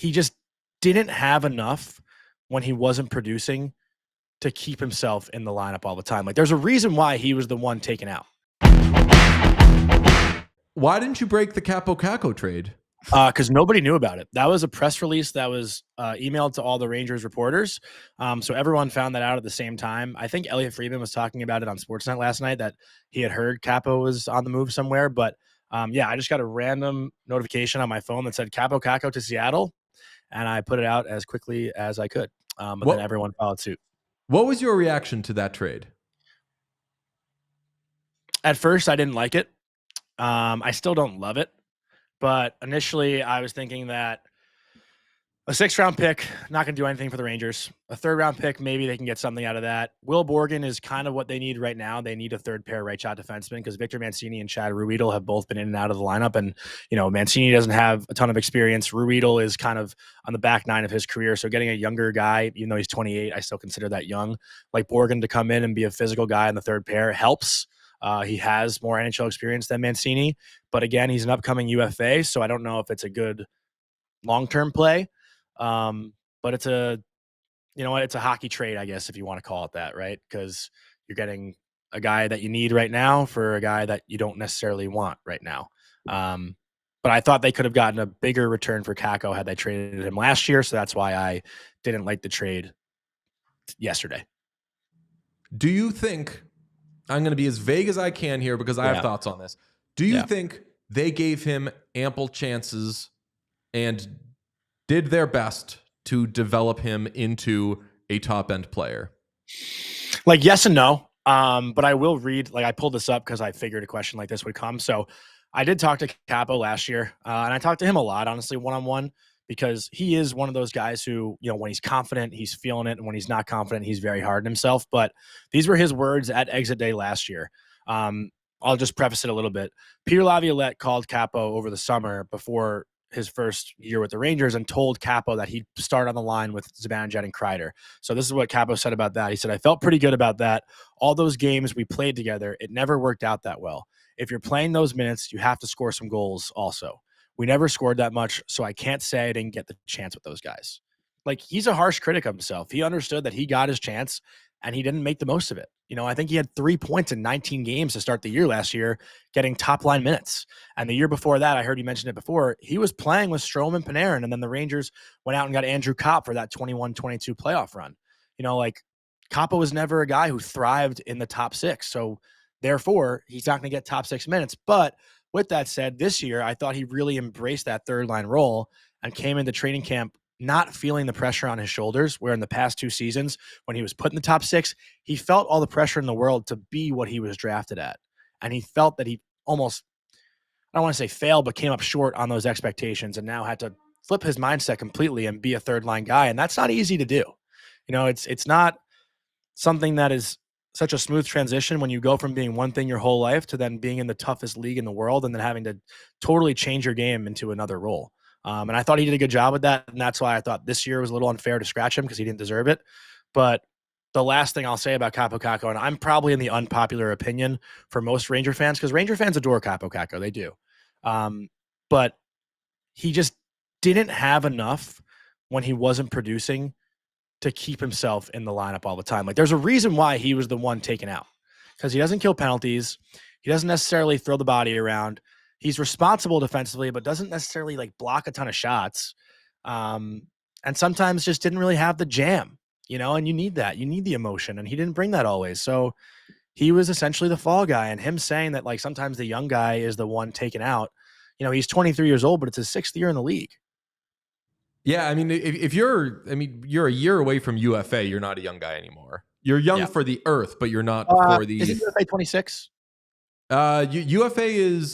he just didn't have enough when he wasn't producing to keep himself in the lineup all the time. Like, there's a reason why he was the one taken out. Why didn't you break the Kaapo Kakko trade? Because nobody knew about it. That was a press release that was emailed to all the Rangers reporters. So everyone found that out at the same time. I think Elliot Friedman was talking about it on Sportsnet last night, that he had heard Kaapo was on the move somewhere. But yeah, I just got a random notification on my phone that said Kaapo Kakko to Seattle, and I put it out as quickly as I could. But then everyone followed suit. What was your reaction to that trade? At first, I didn't like it. I still don't love it. But initially, I was thinking that a 6th-round pick, not going to do anything for the Rangers. A 3rd-round pick, maybe they can get something out of that. Will Borgen is kind of what they need right now. They need a 3rd-pair right-shot defenseman because Victor Mancini and Chad Ruhwedel have both been in and out of the lineup. And, Mancini doesn't have a ton of experience. Ruhwedel is kind of on the back 9 of his career. So getting a younger guy, even though he's 28, I still consider that young, like Borgen, to come in and be a physical guy in the 3rd pair helps. He has more NHL experience than Mancini. But again, he's an upcoming UFA, so I don't know if it's a good long-term play. But it's it's a hockey trade, I guess, if you want to call it that, right? Because you're getting a guy that you need right now for a guy that you don't necessarily want right now. But I thought they could have gotten a bigger return for Kakko had they traded him last year, so that's why I didn't like the trade yesterday. Do you think, I'm going to be as vague as I can here because I have thoughts on this. Do you think they gave him ample chances and did their best to develop him into a top-end player? Like, yes and no. But I will read, like, I pulled this up because I figured a question like this would come. So I did talk to Kaapo last year, and I talked to him a lot, honestly, one-on-one, because he is one of those guys who, when he's confident, he's feeling it, and when he's not confident, he's very hard on himself. But these were his words at exit day last year. I'll just preface it a little bit. Peter Laviolette called Kaapo over the summer before his first year with the Rangers and told Kaapo that he'd start on the line with Zibanejad and Kreider. So this is what Kaapo said about that. He said, I felt pretty good about that. All those games we played together, it never worked out that well. If you're playing those minutes, you have to score some goals also. We never scored that much, so I can't say I didn't get the chance with those guys. Like, he's a harsh critic of himself. He understood that he got his chance and he didn't make the most of it. I think he had 3 points in 19 games to start the year last year, getting top-line minutes. And the year before that, I heard you mention it before, he was playing with Strome and Panarin, and then the Rangers went out and got Andrew Kopp for that 21-22 playoff run. Kaapo was never a guy who thrived in the top 6, so therefore, he's not going to get top 6 minutes. But with that said, this year, I thought he really embraced that third-line role and came into training camp not feeling the pressure on his shoulders, where in the past 2 seasons, when he was put in the top 6, he felt all the pressure in the world to be what he was drafted at. And he felt that he almost, I don't want to say failed, but came up short on those expectations and now had to flip his mindset completely and be a third-line guy. And that's not easy to do. It's not something that is such a smooth transition when you go from being one thing your whole life to then being in the toughest league in the world and then having to totally change your game into another role. And I thought he did a good job with that, and that's why I thought this year was a little unfair to scratch him because he didn't deserve it. But the last thing I'll say about Kaapo Kakko, and I'm probably in the unpopular opinion for most Ranger fans, because Ranger fans adore Kaapo Kakko, they do. But he just didn't have enough when he wasn't producing to keep himself in the lineup all the time. Like, there's a reason why he was the one taken out, because he doesn't kill penalties. He doesn't necessarily throw the body around. He's responsible defensively, but doesn't necessarily block a ton of shots. And sometimes just didn't really have the jam, and you need that. You need the emotion, and he didn't bring that always. So he was essentially the fall guy, and him saying that sometimes the young guy is the one taken out. He's 23 years old, but it's his 6th year in the league. Yeah, I mean, if you're a year away from UFA, you're not a young guy anymore. You're young for the earth, but you're not for the... Is it UFA 26? UFA is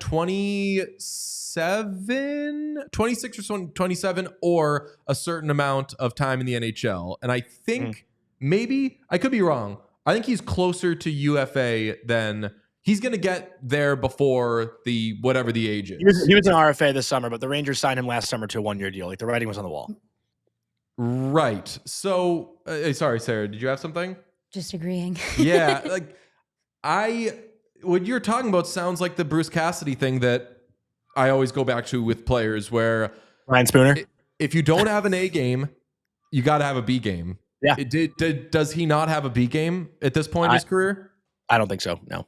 26 or 27, or a certain amount of time in the NHL. And I think maybe, I could be wrong, I think he's closer to UFA than... He's going to get there before whatever the age is. He was an RFA this summer, but the Rangers signed him last summer to a 1-year deal. The writing was on the wall. Right. So, sorry, Sarah, did you have something? Just agreeing. Yeah. What you're talking about sounds like the Bruce Cassidy thing that I always go back to with players, where Ryan Spooner. if you don't have an A game, you got to have a B game. Yeah. Does he not have a B game at this point in I his career? I don't think so. No.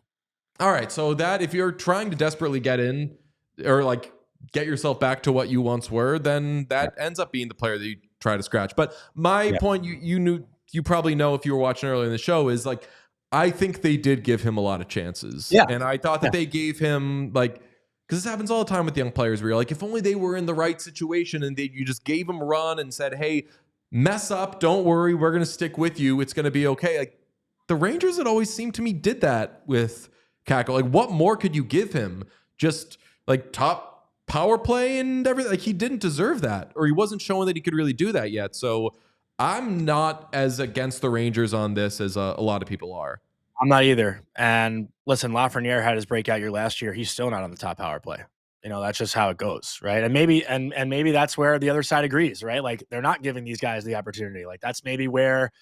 All right, so that if you're trying to desperately get in or like get yourself back to what you once were, then that ends up being the player that you try to scratch. But my Yeah. point, you probably know if you were watching earlier in the show, is like I think they did give him a lot of chances, Yeah. and I thought that they gave him like, because this happens all the time with young players where you're like, if only they were in the right situation and you just gave them a run and said, hey, mess up, don't worry, we're gonna stick with you, it's gonna be okay. Like the Rangers, it always seemed to me, did that with Kakko. Like, what more could you give him? Just like top power play and everything. Like, he didn't deserve that, or he wasn't showing that he could really do that yet. So I'm not as against the Rangers on this as a lot of people are. I'm not either. And listen, Lafreniere had his breakout year last year. He's still not on the top power play. That's just how it goes, right? And maybe that's where the other side agrees, right? Like they're not giving these guys the opportunity. Like that's maybe where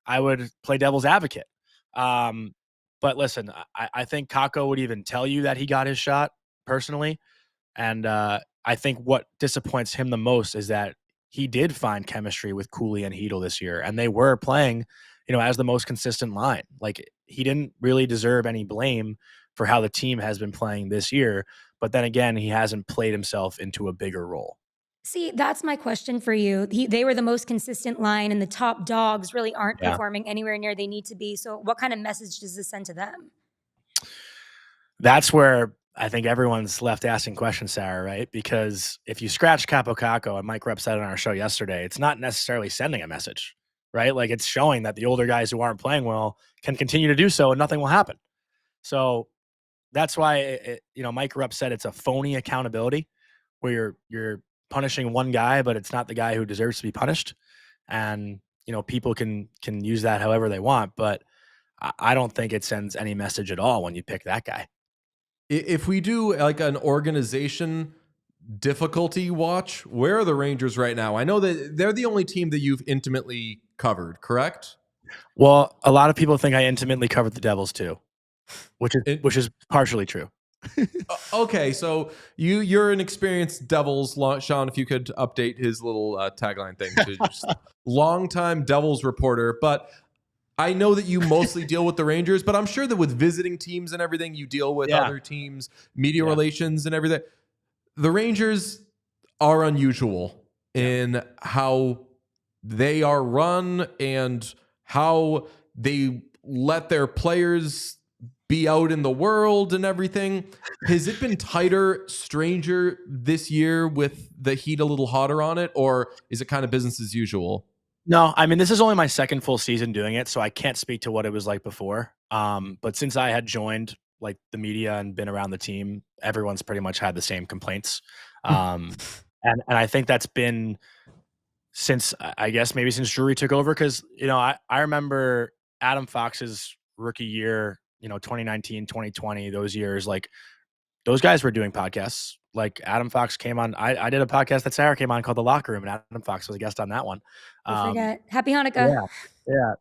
I would play devil's advocate. Um, but listen, I think Kakko would even tell you that he got his shot personally. And I think what disappoints him the most is that he did find chemistry with Cooley and Hedel this year, and they were playing, as the most consistent line. Like he didn't really deserve any blame for how the team has been playing this year. But then again, he hasn't played himself into a bigger role. See, that's my question for you. They were the most consistent line, and the top dogs really aren't performing anywhere near they need to be. So, what kind of message does this send to them? That's where I think everyone's left asking questions, Sarah, right? Because if you scratch Kaapo Kakko, and Mike Rupp said on our show yesterday, it's not necessarily sending a message, right? Like it's showing that the older guys who aren't playing well can continue to do so and nothing will happen. So that's why, Mike Rupp said it's a phony accountability where you're punishing one guy, but it's not the guy who deserves to be punished. And, people can use that however they want, but I don't think it sends any message at all when you pick that guy. If we do like an organization difficulty watch, where are the Rangers right now? I know that they're the only team that you've intimately covered, correct? Well, a lot of people think I intimately covered the Devils too, which is partially true. Okay, so you're an experienced Devils, Sean. If you could update his little tagline thing to just longtime Devils reporter, but I know that you mostly deal with the Rangers, but I'm sure that with visiting teams and everything, you deal with other teams, media relations and everything. The Rangers are unusual in how they are run and how they let their players be out in the world and everything. Has it been tighter, stranger this year with the heat a little hotter on it, or is it kind of business as usual? No, I mean, this is only my second full season doing it, so I can't speak to what it was like before. But since I had joined like the media and been around the team, everyone's pretty much had the same complaints. And I think that's been since I guess maybe since Drury took over because I remember Adam Fox's rookie year, 2019, 2020, those years, like those guys were doing podcasts. Like Adam Fox came on. I did a podcast that Sarah came on called The Locker Room, and Adam Fox was a guest on that one. I forget. Happy Hanukkah. Yeah.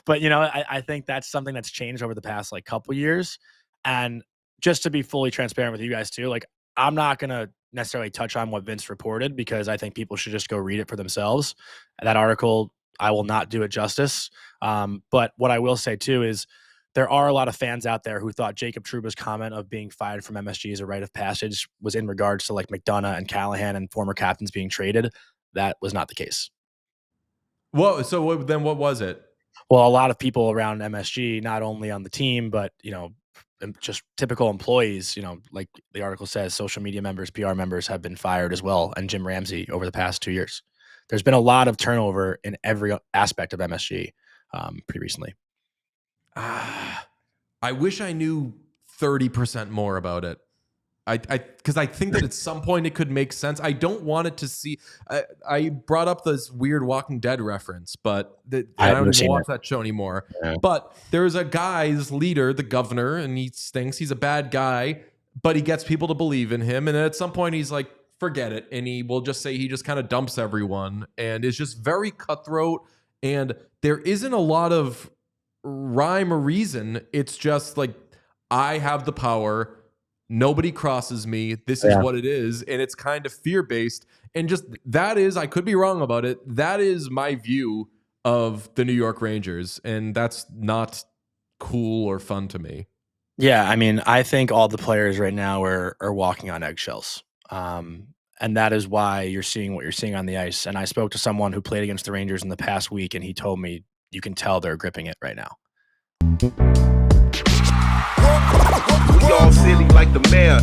But I think that's something that's changed over the past like couple years. And just to be fully transparent with you guys too, like I'm not gonna necessarily touch on what Vince reported because I think people should just go read it for themselves. That article, I will not do it justice. But what I will say too is there are a lot of fans out there who thought Jacob Trouba's comment of being fired from MSG as a rite of passage was in regards to like McDonough and Callahan and former captains being traded. That was not the case. Whoa, so then what was it? Well, a lot of people around MSG, not only on the team, but, just typical employees, like the article says, social media members, PR members have been fired as well. And Jim Ramsey over the past 2 years. There's been a lot of turnover in every aspect of MSG pretty recently. I wish I knew 30% more about it. Because I think that at some point it could make sense. I don't want it to see. I brought up this weird Walking Dead reference, but I don't even watch that show anymore. Yeah. But there's a guy's leader, the governor, and he thinks he's a bad guy, but he gets people to believe in him. And then at some point he's like, forget it. And he will just say he just kind of dumps everyone and is just very cutthroat. And there isn't a lot of rhyme or reason. It's just like, I have the power. Nobody crosses me. This is what it is. And it's kind of fear-based. And just that is, I could be wrong about it. That is my view of the New York Rangers. And that's not cool or fun to me. Yeah, I mean, I think all the players right now are walking on eggshells. And that is why you're seeing what you're seeing on the ice. And I spoke to someone who played against the Rangers in the past week, and he told me you can tell they're gripping it right now. We all silly like the mayor.